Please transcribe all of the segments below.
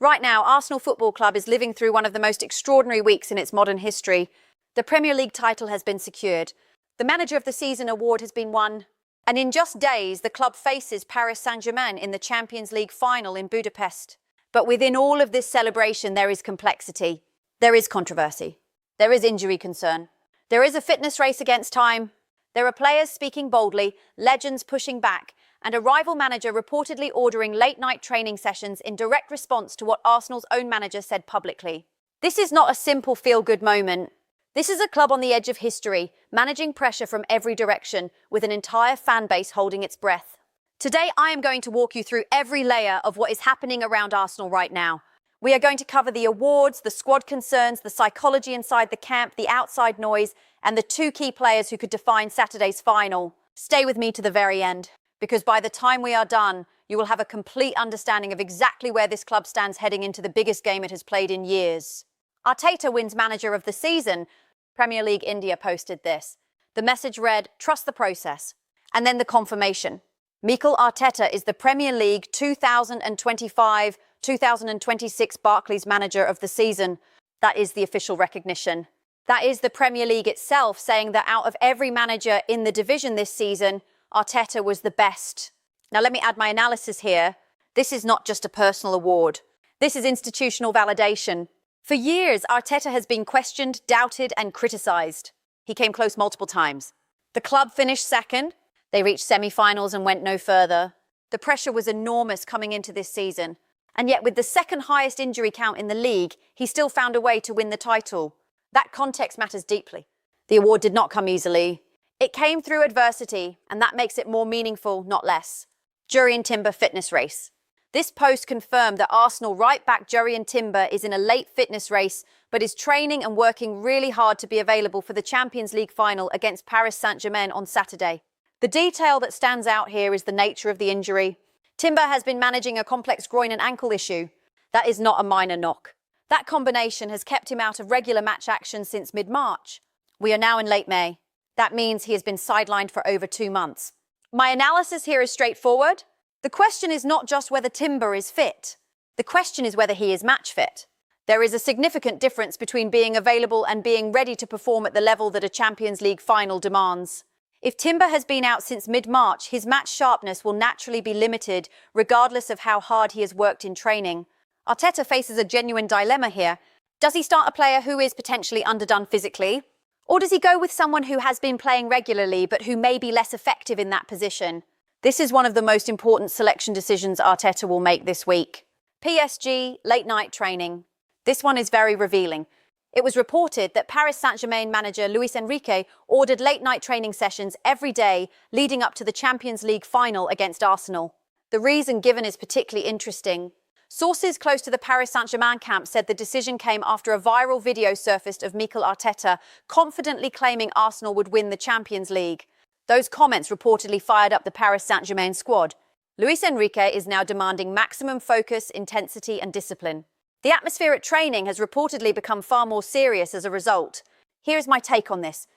Right now, Arsenal Football Club is living through one of the most extraordinary weeks in its modern history. The Premier League title has been secured. The Manager of the Season award has been won. And in just days, the club faces Paris Saint-Germain in the Champions League final in Budapest. But within all of this celebration, there is complexity. There is controversy. There is injury concern. There is a fitness race against time. There are players speaking boldly, legends pushing back, and a rival manager reportedly ordering late-night training sessions in direct response to what Arsenal's own manager said publicly. This is not a simple feel-good moment. This is a club on the edge of history, managing pressure from every direction, with an entire fan base holding its breath. Today, I am going to walk you through every layer of what is happening around Arsenal right now. We are going to cover the awards, the squad concerns, the psychology inside the camp, the outside noise, and the two key players who could define Saturday's final. Stay with me to the very end, because by the time we are done, you will have a complete understanding of exactly where this club stands heading into the biggest game it has played in years. Arteta wins Manager of the Season. Premier League India posted this. The message read, "Trust the process." And then the confirmation. Mikel Arteta is the Premier League 2025-2026 Barclays Manager of the Season. That is the official recognition. That is the Premier League itself saying that out of every manager in the division this season, Arteta was the best. Now let me add my analysis here. This is not just a personal award. This is institutional validation. For years, Arteta has been questioned, doubted, and criticised. He came close multiple times. The club finished second. They reached semi-finals and went no further. The pressure was enormous coming into this season. And yet with the second highest injury count in the league, he still found a way to win the title. That context matters deeply. The award did not come easily. It came through adversity, and that makes it more meaningful, not less. Jurrien Timber fitness race. This post confirmed that Arsenal right back Jurrien Timber is in a late fitness race, but is training and working really hard to be available for the Champions League final against Paris Saint-Germain on Saturday. The detail that stands out here is the nature of the injury. Timber has been managing a complex groin and ankle issue. That is not a minor knock. That combination has kept him out of regular match action since mid-March. We are now in late May. That means he has been sidelined for over 2 months. My analysis here is straightforward. The question is not just whether Timber is fit. The question is whether he is match fit. There is a significant difference between being available and being ready to perform at the level that a Champions League final demands. If Timber has been out since mid-March, his match sharpness will naturally be limited, regardless of how hard he has worked in training. Arteta faces a genuine dilemma here. Does he start a player who is potentially underdone physically? Or does he go with someone who has been playing regularly but who may be less effective in that position? This is one of the most important selection decisions Arteta will make this week. PSG, late-night training. This one is very revealing. It was reported that Paris Saint-Germain manager Luis Enrique ordered late-night training sessions every day leading up to the Champions League final against Arsenal. The reason given is particularly interesting. Sources close to the Paris Saint-Germain camp said the decision came after a viral video surfaced of Mikel Arteta confidently claiming Arsenal would win the Champions League. Those comments reportedly fired up the Paris Saint-Germain squad. Luis Enrique is now demanding maximum focus, intensity, and discipline. The atmosphere at training has reportedly become far more serious as a result. Here is my take on this.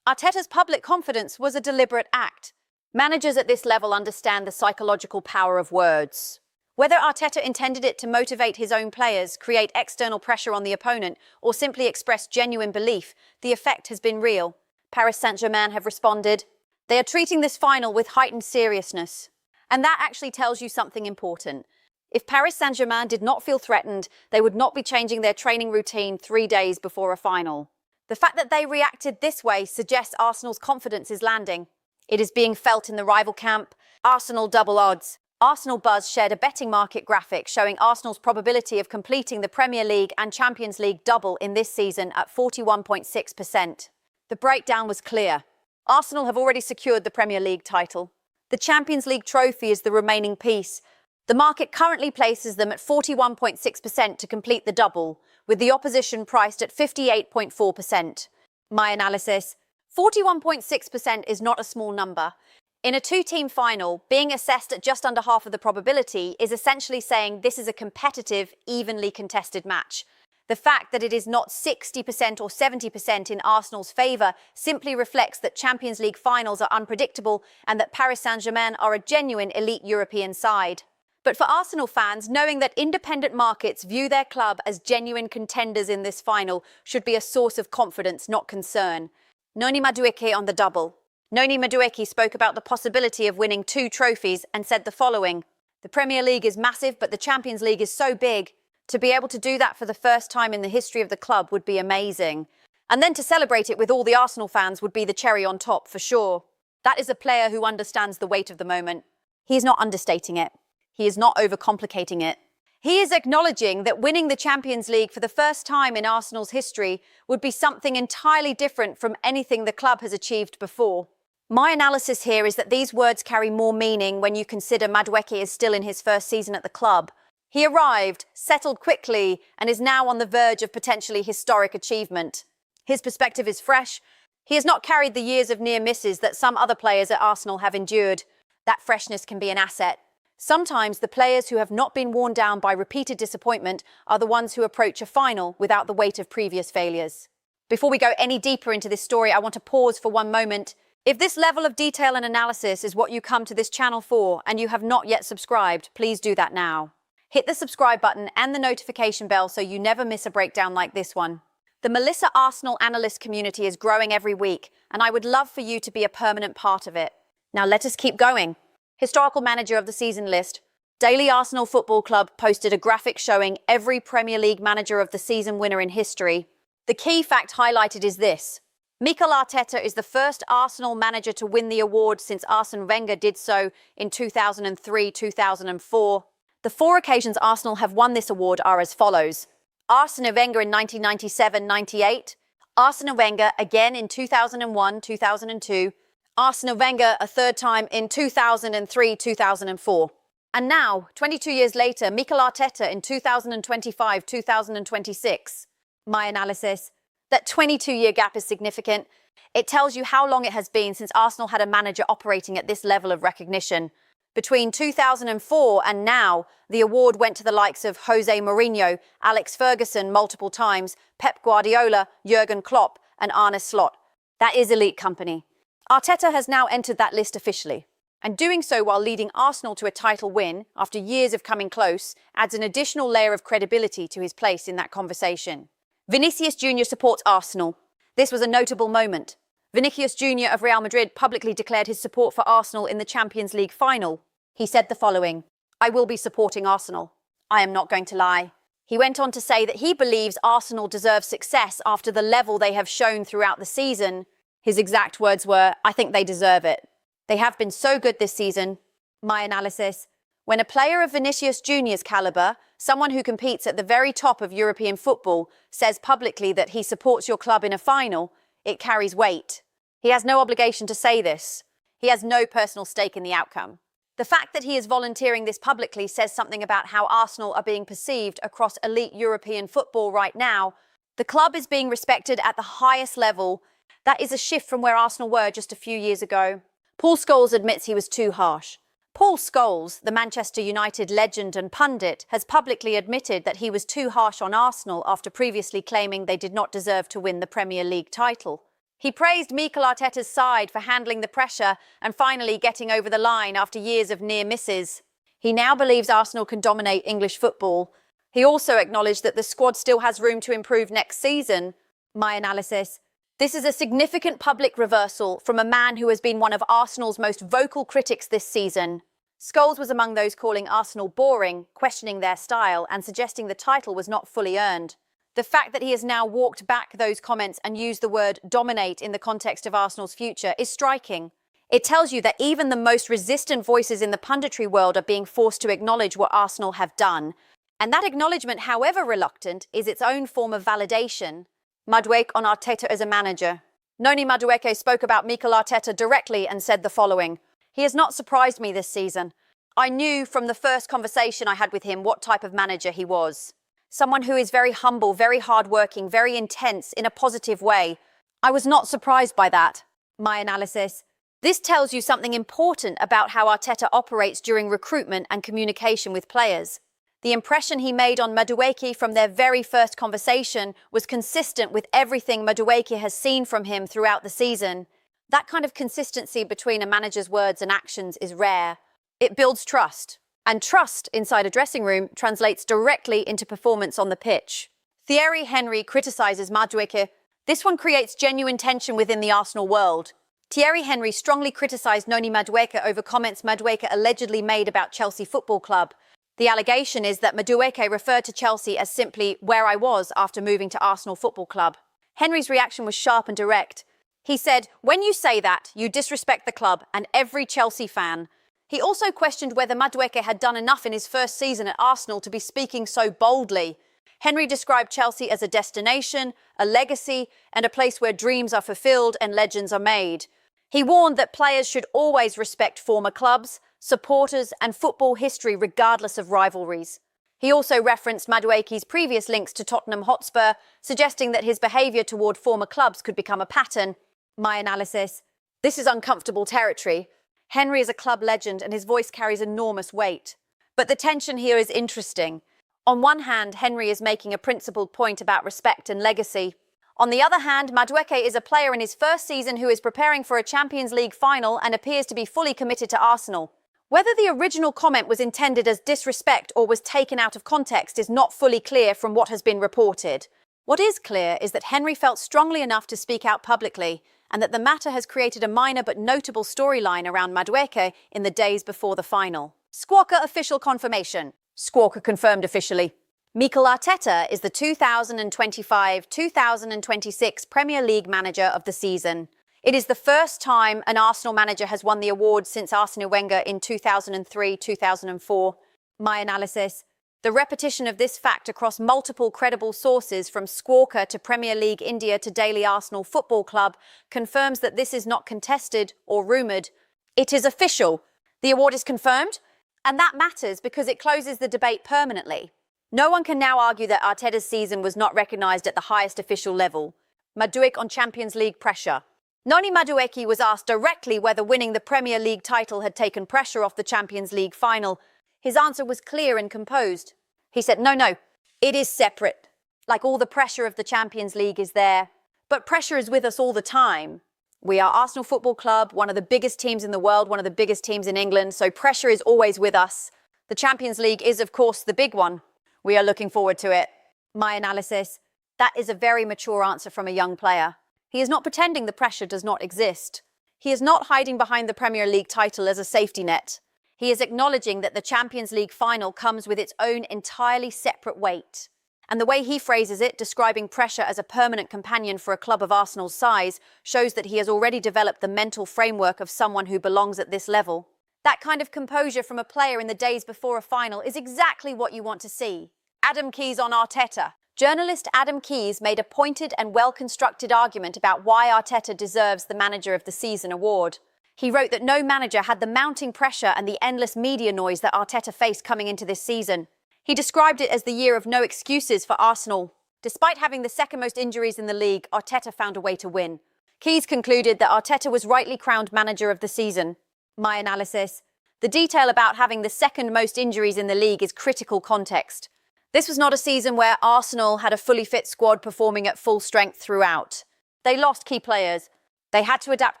Arteta's public confidence was a deliberate act. Managers at this level understand the psychological power of words. Whether Arteta intended it to motivate his own players, create external pressure on the opponent, or simply express genuine belief, the effect has been real. Paris Saint-Germain have responded. They are treating this final with heightened seriousness. And that actually tells you something important. If Paris Saint-Germain did not feel threatened, they would not be changing their training routine 3 days before a final. The fact that they reacted this way suggests Arsenal's confidence is landing. It is being felt in the rival camp. Arsenal double odds. Arsenal Buzz shared a betting market graphic showing Arsenal's probability of completing the Premier League and Champions League double in this season at 41.6%. The breakdown was clear. Arsenal have already secured the Premier League title. The Champions League trophy is the remaining piece. The market currently places them at 41.6% to complete the double, with the opposition priced at 58.4%. My analysis: 41.6% is not a small number. In a two-team final, being assessed at just under half of the probability is essentially saying this is a competitive, evenly contested match. The fact that it is not 60% or 70% in Arsenal's favour simply reflects that Champions League finals are unpredictable and that Paris Saint-Germain are a genuine elite European side. But for Arsenal fans, knowing that independent markets view their club as genuine contenders in this final should be a source of confidence, not concern. Noni Madueke on the double. Noni Madueke spoke about the possibility of winning 2 trophies and said the following: "The Premier League is massive, but the Champions League is so big. To be able to do that for the first time in the history of the club would be amazing. And then to celebrate it with all the Arsenal fans would be the cherry on top, for sure." That is a player who understands the weight of the moment. He is not understating it. He is not overcomplicating it. He is acknowledging that winning the Champions League for the first time in Arsenal's history would be something entirely different from anything the club has achieved before. My analysis here is that these words carry more meaning when you consider Madueke is still in his first season at the club. He arrived, settled quickly, and is now on the verge of potentially historic achievement. His perspective is fresh. He has not carried the years of near misses that some other players at Arsenal have endured. That freshness can be an asset. Sometimes the players who have not been worn down by repeated disappointment are the ones who approach a final without the weight of previous failures. Before we go any deeper into this story, I want to pause for one moment. If this level of detail and analysis is what you come to this channel for and you have not yet subscribed, please do that now. Hit the subscribe button and the notification bell so you never miss a breakdown like this one. The Melissa Arsenal analyst community is growing every week, and I would love for you to be a permanent part of it. Now let us keep going. Historical manager of the season list. Daily Arsenal Football Club posted a graphic showing every Premier League manager of the season winner in history. The key fact highlighted is this: Mikel Arteta is the first Arsenal manager to win the award since Arsene Wenger did so in 2003-2004. The 4 occasions Arsenal have won this award are as follows: Arsene Wenger in 1997-98, Arsene Wenger again in 2001-2002, Arsene Wenger a third time in 2003-2004. And now, 22 years later, Mikel Arteta in 2025-2026. My analysis: that 22-year gap is significant. It tells you how long it has been since Arsenal had a manager operating at this level of recognition. Between 2004 and now, the award went to the likes of Jose Mourinho, Alex Ferguson multiple times, Pep Guardiola, Jurgen Klopp, and Arne Slot. That is elite company. Arteta has now entered that list officially, and doing so while leading Arsenal to a title win after years of coming close adds an additional layer of credibility to his place in that conversation. Vinicius Junior supports Arsenal. This was a notable moment. Vinicius Junior of Real Madrid publicly declared his support for Arsenal in the Champions League final. He said the following: "I will be supporting Arsenal. I am not going to lie." He went on to say that he believes Arsenal deserve success after the level they have shown throughout the season. His exact words were, "I think they deserve it. They have been so good this season." My analysis: when a player of Vinicius Junior's caliber, someone who competes at the very top of European football, says publicly that he supports your club in a final, it carries weight. He has no obligation to say this. He has no personal stake in the outcome. The fact that he is volunteering this publicly says something about how Arsenal are being perceived across elite European football right now. The club is being respected at the highest level. That is a shift from where Arsenal were just a few years ago. Paul Scholes admits he was too harsh. Paul Scholes, the Manchester United legend and pundit, has publicly admitted that he was too harsh on Arsenal after previously claiming they did not deserve to win the Premier League title. He praised Mikel Arteta's side for handling the pressure and finally getting over the line after years of near misses. He now believes Arsenal can dominate English football. He also acknowledged that the squad still has room to improve next season. My analysis: this is a significant public reversal from a man who has been one of Arsenal's most vocal critics this season. Scholes was among those calling Arsenal boring, questioning their style, and suggesting the title was not fully earned. The fact that he has now walked back those comments and used the word dominate in the context of Arsenal's future is striking. It tells you that even the most resistant voices in the punditry world are being forced to acknowledge what Arsenal have done. And that acknowledgement, however reluctant, is its own form of validation. Madueke on Arteta as a manager. Noni Madueke spoke about Mikel Arteta directly and said the following: "He has not surprised me this season. I knew from the first conversation I had with him what type of manager he was. Someone who is very humble, very hardworking, very intense in a positive way. I was not surprised by that." My analysis: this tells you something important about how Arteta operates during recruitment and communication with players. The impression he made on Madueke from their very first conversation was consistent with everything Madueke has seen from him throughout the season. That kind of consistency between a manager's words and actions is rare. It builds trust. And trust inside a dressing room translates directly into performance on the pitch. Thierry Henry criticises Madueke. This one creates genuine tension within the Arsenal world. Thierry Henry strongly criticised Noni Madueke over comments Madueke allegedly made about Chelsea Football Club. The allegation is that Madueke referred to Chelsea as simply where I was after moving to Arsenal Football Club. Henry's reaction was sharp and direct. He said, "When you say that, you disrespect the club and every Chelsea fan." He also questioned whether Madueke had done enough in his first season at Arsenal to be speaking so boldly. Henry described Chelsea as a destination, a legacy, and a place where dreams are fulfilled and legends are made. He warned that players should always respect former clubs, supporters, and football history regardless of rivalries. He also referenced Madueke's previous links to Tottenham Hotspur, suggesting that his behaviour toward former clubs could become a pattern. My analysis: this is uncomfortable territory. Henry is a club legend and his voice carries enormous weight. But the tension here is interesting. On one hand, Henry is making a principled point about respect and legacy. On the other hand, Madueke is a player in his first season who is preparing for a Champions League final and appears to be fully committed to Arsenal. Whether the original comment was intended as disrespect or was taken out of context is not fully clear from what has been reported. What is clear is that Henry felt strongly enough to speak out publicly, and that the matter has created a minor but notable storyline around Madueke in the days before the final. Squawka official confirmation. Squawka confirmed officially. Mikel Arteta is the 2025-2026 Premier League manager of the season. It is the first time an Arsenal manager has won the award since Arsene Wenger in 2003-2004. My analysis: the repetition of this fact across multiple credible sources, from Squawka to Premier League India to Daily Arsenal Football Club, confirms that this is not contested or rumoured. It is official. The award is confirmed, and that matters because it closes the debate permanently. No one can now argue that Arteta's season was not recognised at the highest official level. Madueke on Champions League pressure. Noni Madueke was asked directly whether winning the Premier League title had taken pressure off the Champions League final. His answer was clear and composed. He said, no, it is separate. Like all the pressure of the Champions League is there. But pressure is with us all the time. We are Arsenal Football Club, one of the biggest teams in the world, one of the biggest teams in England, so pressure is always with us. The Champions League is, of course, the big one. We are looking forward to it. My analysis: that is a very mature answer from a young player. He is not pretending the pressure does not exist. He is not hiding behind the Premier League title as a safety net. He is acknowledging that the Champions League final comes with its own entirely separate weight. And the way he phrases it, describing pressure as a permanent companion for a club of Arsenal's size, shows that he has already developed the mental framework of someone who belongs at this level. That kind of composure from a player in the days before a final is exactly what you want to see. Adam Keys on Arteta. Journalist Adam Keys made a pointed and well-constructed argument about why Arteta deserves the Manager of the Season award. He wrote that no manager had the mounting pressure and the endless media noise that Arteta faced coming into this season. He described it as the year of no excuses for Arsenal. Despite having the second most injuries in the league, Arteta found a way to win. Keys concluded that Arteta was rightly crowned Manager of the Season. My analysis: the detail about having the second most injuries in the league is critical context. This was not a season where Arsenal had a fully fit squad performing at full strength throughout. They lost key players. They had to adapt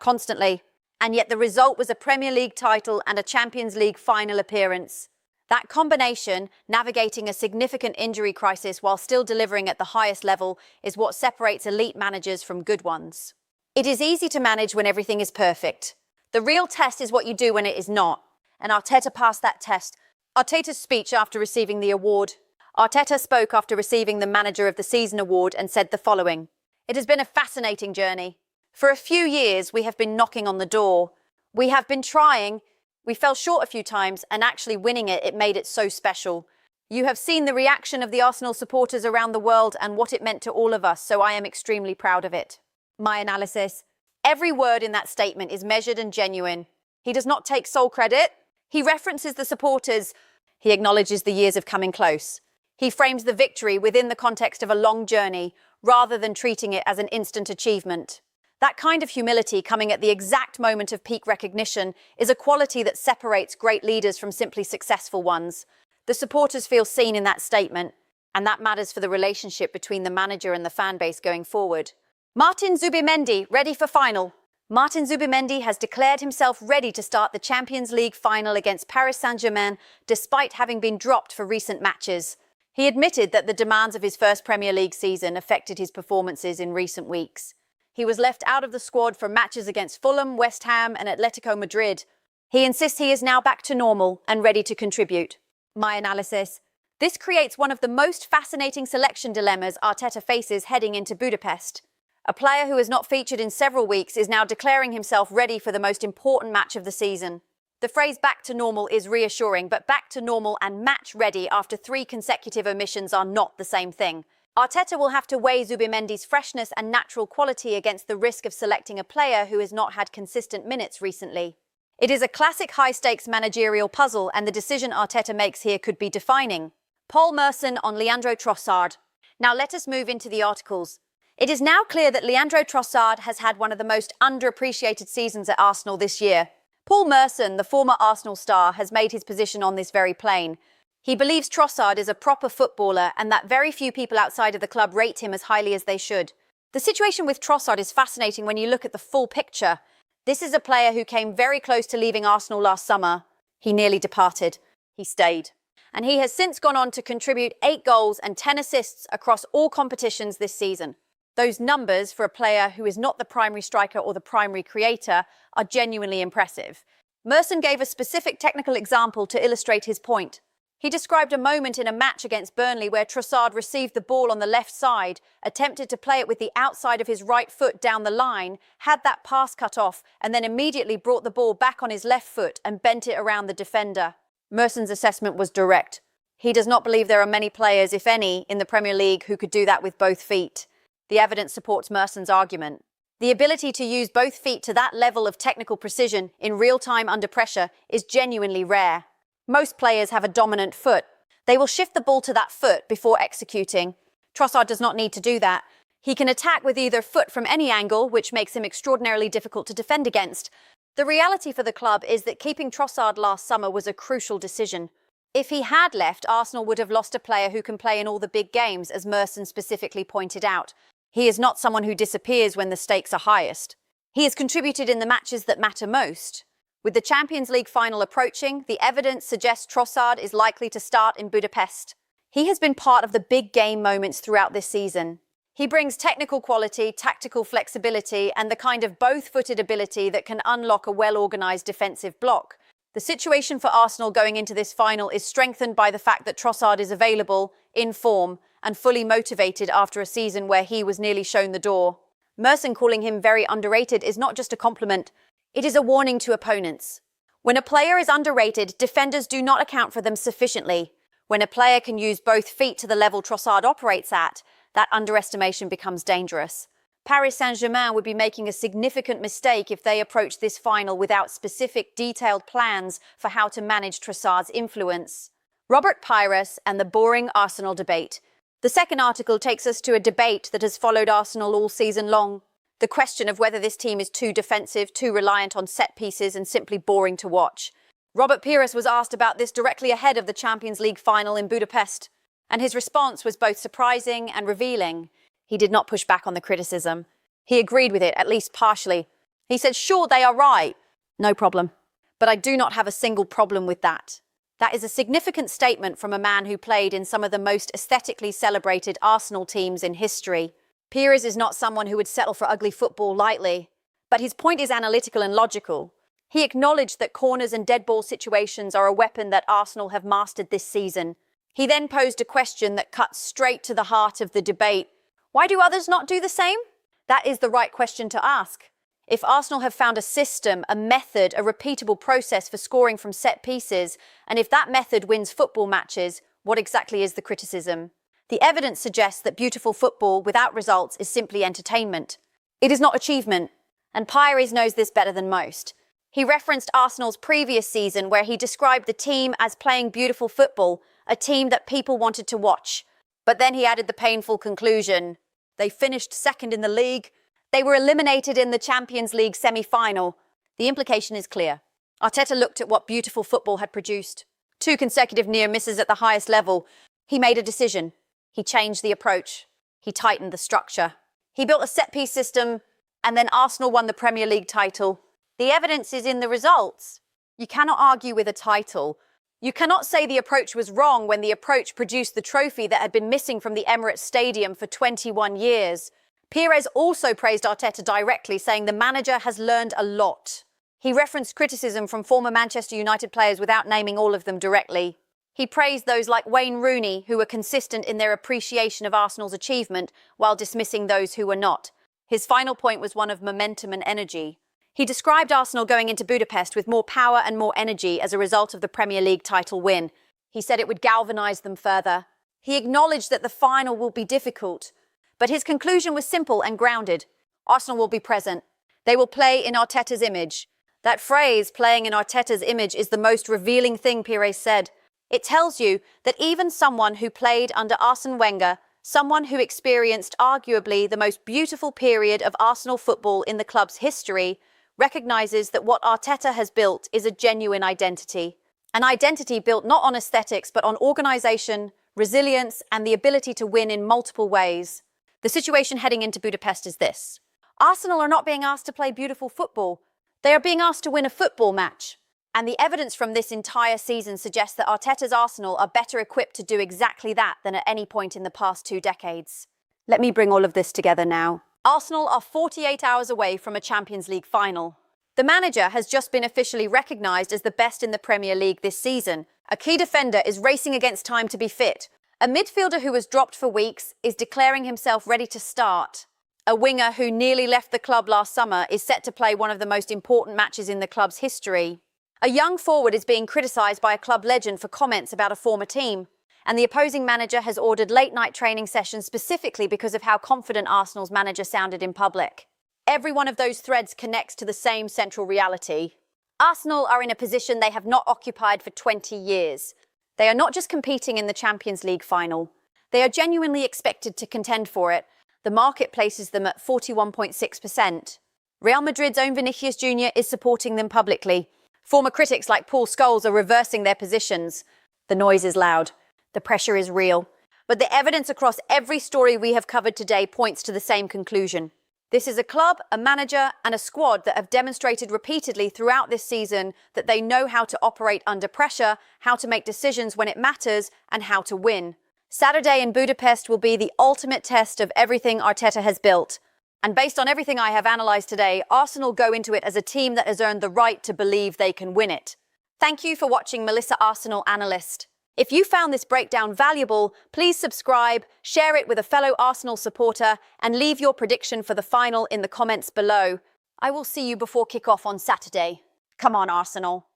constantly. And yet the result was a Premier League title and a Champions League final appearance. That combination, navigating a significant injury crisis while still delivering at the highest level, is what separates elite managers from good ones. It is easy to manage when everything is perfect. The real test is what you do when it is not. And Arteta passed that test. Arteta's speech after receiving the award. Arteta spoke after receiving the Manager of the Season award and said the following: "It has been a fascinating journey. For a few years, we have been knocking on the door. We have been trying. We fell short a few times, and actually winning it made it so special. You have seen the reaction of the Arsenal supporters around the world and what it meant to all of us, so I am extremely proud of it." My analysis: every word in that statement is measured and genuine. He does not take sole credit. He references the supporters. He acknowledges the years of coming close. He frames the victory within the context of a long journey, rather than treating it as an instant achievement. That kind of humility, coming at the exact moment of peak recognition, is a quality that separates great leaders from simply successful ones. The supporters feel seen in that statement, and that matters for the relationship between the manager and the fan base going forward. Martin Zubimendi, ready for final. Martin Zubimendi has declared himself ready to start the Champions League final against Paris Saint-Germain, despite having been dropped for recent matches. He admitted that the demands of his first Premier League season affected his performances in recent weeks. He was left out of the squad for matches against Fulham, West Ham and Atletico Madrid. He insists he is now back to normal and ready to contribute. My analysis: this creates one of the most fascinating selection dilemmas Arteta faces heading into Budapest. A player who has not featured in several weeks is now declaring himself ready for the most important match of the season. The phrase back to normal is reassuring, but back to normal and match ready after 3 consecutive omissions are not the same thing. Arteta will have to weigh Zubimendi's freshness and natural quality against the risk of selecting a player who has not had consistent minutes recently. It is a classic high-stakes managerial puzzle, and the decision Arteta makes here could be defining. Paul Merson on Leandro Trossard. Now let us move into the articles. It is now clear that Leandro Trossard has had one of the most underappreciated seasons at Arsenal this year. Paul Merson, the former Arsenal star, has made his position on this very plain. He believes Trossard is a proper footballer and that very few people outside of the club rate him as highly as they should. The situation with Trossard is fascinating when you look at the full picture. This is a player who came very close to leaving Arsenal last summer. He nearly departed. He stayed. And he has since gone on to contribute 8 goals and 10 assists across all competitions this season. Those numbers for a player who is not the primary striker or the primary creator are genuinely impressive. Merson gave a specific technical example to illustrate his point. He described a moment in a match against Burnley where Trossard received the ball on the left side, attempted to play it with the outside of his right foot down the line, had that pass cut off, and then immediately brought the ball back on his left foot and bent it around the defender. Merson's assessment was direct. He does not believe there are many players, if any, in the Premier League who could do that with both feet. The evidence supports Merson's argument. The ability to use both feet to that level of technical precision in real time under pressure is genuinely rare. Most players have a dominant foot. They will shift the ball to that foot before executing. Trossard does not need to do that. He can attack with either foot from any angle, which makes him extraordinarily difficult to defend against. The reality for the club is that keeping Trossard last summer was a crucial decision. If he had left, Arsenal would have lost a player who can play in all the big games, as Merson specifically pointed out. He is not someone who disappears when the stakes are highest. He has contributed in the matches that matter most. With the Champions League final approaching, the evidence suggests Trossard is likely to start in Budapest. He has been part of the big game moments throughout this season. He brings technical quality, tactical flexibility, and the kind of both-footed ability that can unlock a well-organised defensive block. The situation for Arsenal going into this final is strengthened by the fact that Trossard is available, in form, and fully motivated after a season where he was nearly shown the door. Merson calling him very underrated is not just a compliment, it is a warning to opponents. When a player is underrated, defenders do not account for them sufficiently. When a player can use both feet to the level Trossard operates at, that underestimation becomes dangerous. Paris Saint-Germain would be making a significant mistake if they approach this final without specific, detailed plans for how to manage Trossard's influence. Robert Pires and the boring Arsenal debate. The second article takes us to a debate that has followed Arsenal all season long. The question of whether this team is too defensive, too reliant on set pieces and simply boring to watch. Robert Pires was asked about this directly ahead of the Champions League final in Budapest, and his response was both surprising and revealing. He did not push back on the criticism. He agreed with it, at least partially. He said, "Sure, they are right. No problem. But I do not have a single problem with that." That is a significant statement from a man who played in some of the most aesthetically celebrated Arsenal teams in history. Pires is not someone who would settle for ugly football lightly, but his point is analytical and logical. He acknowledged that corners and dead ball situations are a weapon that Arsenal have mastered this season. He then posed a question that cuts straight to the heart of the debate. Why do others not do the same? That is the right question to ask. If Arsenal have found a system, a method, a repeatable process for scoring from set pieces, and if that method wins football matches, what exactly is the criticism? The evidence suggests that beautiful football without results is simply entertainment. It is not achievement, and Pires knows this better than most. He referenced Arsenal's previous season where he described the team as playing beautiful football, a team that people wanted to watch. But then he added the painful conclusion. They finished second in the league. They were eliminated in the Champions League semi-final. The implication is clear. Arteta looked at what beautiful football had produced. 2 consecutive near misses at the highest level. He made a decision. He changed the approach. He tightened the structure. He built a set-piece system and then Arsenal won the Premier League title. The evidence is in the results. You cannot argue with a title. You cannot say the approach was wrong when the approach produced the trophy that had been missing from the Emirates Stadium for 21 years. Pires also praised Arteta directly, saying the manager has learned a lot. He referenced criticism from former Manchester United players without naming all of them directly. He praised those like Wayne Rooney, who were consistent in their appreciation of Arsenal's achievement, while dismissing those who were not. His final point was one of momentum and energy. He described Arsenal going into Budapest with more power and more energy as a result of the Premier League title win. He said it would galvanise them further. He acknowledged that the final will be difficult, but his conclusion was simple and grounded. Arsenal will be present. They will play in Arteta's image. That phrase, playing in Arteta's image, is the most revealing thing Pires said. It tells you that even someone who played under Arsene Wenger, someone who experienced arguably the most beautiful period of Arsenal football in the club's history, recognises that what Arteta has built is a genuine identity. An identity built not on aesthetics but on organisation, resilience and the ability to win in multiple ways. The situation heading into Budapest is this. Arsenal are not being asked to play beautiful football. They are being asked to win a football match. And the evidence from this entire season suggests that Arteta's Arsenal are better equipped to do exactly that than at any point in the past 2 decades. Let me bring all of this together now. Arsenal are 48 hours away from a Champions League final. The manager has just been officially recognised as the best in the Premier League this season. A key defender is racing against time to be fit. A midfielder who was dropped for weeks is declaring himself ready to start. A winger who nearly left the club last summer is set to play one of the most important matches in the club's history. A young forward is being criticised by a club legend for comments about a former team. And the opposing manager has ordered late-night training sessions specifically because of how confident Arsenal's manager sounded in public. Every one of those threads connects to the same central reality. Arsenal are in a position they have not occupied for 20 years. They are not just competing in the Champions League final. They are genuinely expected to contend for it. The market places them at 41.6%. Real Madrid's own Vinicius Junior is supporting them publicly. Former critics like Scholes are reversing their positions. The noise is loud. The pressure is real. But the evidence across every story we have covered today points to the same conclusion. This is a club, a manager, and a squad that have demonstrated repeatedly throughout this season that they know how to operate under pressure, how to make decisions when it matters, and how to win. Saturday in Budapest will be the ultimate test of everything Arteta has built. And based on everything I have analysed today, Arsenal go into it as a team that has earned the right to believe they can win it. Thank you for watching Melissa Arsenal Analyst. If you found this breakdown valuable, please subscribe, share it with a fellow Arsenal supporter, and leave your prediction for the final in the comments below. I will see you before kick-off on Saturday. Come on, Arsenal.